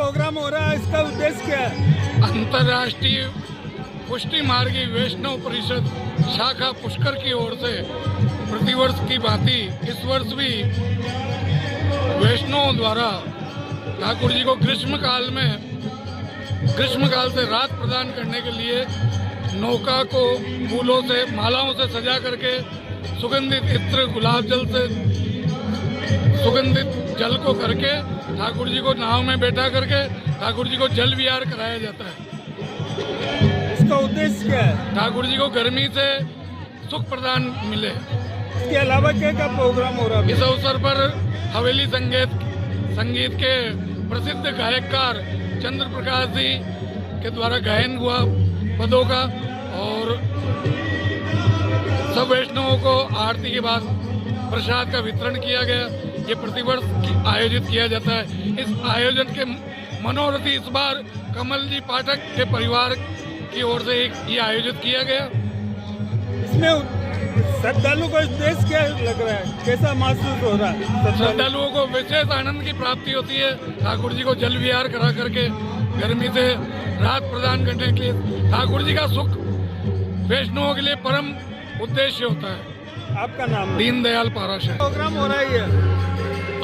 Programme हो रहा है, इसका उद्देश्य क्या है? अंतर्राष्ट्रीय पुष्टि मार्गी वैष्णव परिषद शाखा पुष्कर की ओर से प्रतिवर्ष की भांति इस वर्ष भी वैष्णवों द्वारा ठाकुर जी को ग्रीष्म काल से राहत प्रदान करने के लिए नौका को फूलों से मालाओं से सजा करके सुगंधित इत्र गुलाब जल से सुगंधित जल को करके ठाकुर जी को नाव में बैठा करके ठाकुर जी को जल विहार कराया जाता है। इसका उद्देश्य क्या है? ठाकुर जी को गर्मी से सुख प्रदान मिले। इसके अलावा क्या क्या प्रोग्राम हो रहा है? इस अवसर पर हवेली संगीत के प्रसिद्ध गायककार चंद्र प्रकाश जी के द्वारा गायन हुआ पदों का और सब वैष्णवों को आरती के बाद प्रसाद का वितरण किया गया। ये प्रतिवर्ष आयोजित किया जाता है। इस आयोजन के मनोरथी इस बार कमल जी पाठक के परिवार की ओर से ये आयोजित किया गया। इसमें श्रद्धालु को उद्देश्य क्या लग रहा है, कैसा महसूस हो रहा है? श्रद्धालुओं को विशेष आनंद की प्राप्ति होती है। ठाकुर जी को जल विहार करा करके गर्मी से राहत प्रदान करने के लिए ठाकुर जी का सुख वैष्णवों के लिए परम उद्देश्य होता है। आपका नाम? दीनदयाल पाराशर। प्रोग्राम हो रहा है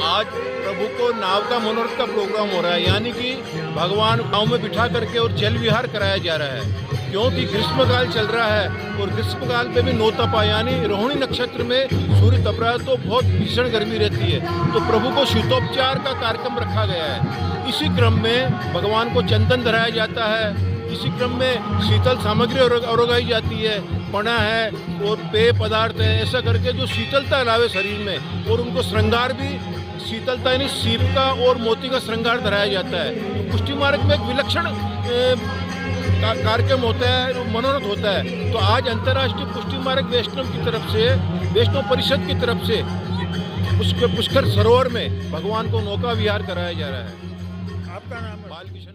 आज प्रभु को नाव का मनोरथ का प्रोग्राम हो रहा है, यानी कि भगवान नाव में बिठा करके और जल विहार कराया जा रहा है। क्योंकि ग्रीष्म काल चल रहा है और ग्रीष्म काल पे भी नौ तपा यानी रोहिणी नक्षत्र में सूर्य तप रहा है तो बहुत भीषण गर्मी रहती है, तो प्रभु को शीतोपचार का कार्यक्रम रखा गया है। इसी क्रम में भगवान को चंदन धराया जाता है, इसी क्रम में शीतल सामग्री उगाई जाती है, पना है और पेय पदार्थ है, ऐसा करके जो शीतलता लावे शरीर में। और उनको श्रृंगार भी शीतलता यानी सीप का और मोती का श्रृंगार धराया जाता है। तो पुष्टि मार्ग में एक विलक्षण कार्यक्रम होता है, मनोरथ होता है। तो आज अंतर्राष्ट्रीय पुष्टि मार्ग वैष्णव की तरफ से, वैष्णव परिषद की तरफ से पुष्कर सरोवर में भगवान को नौका विहार कराया जा रहा है। आपका नाम? बालकिशन।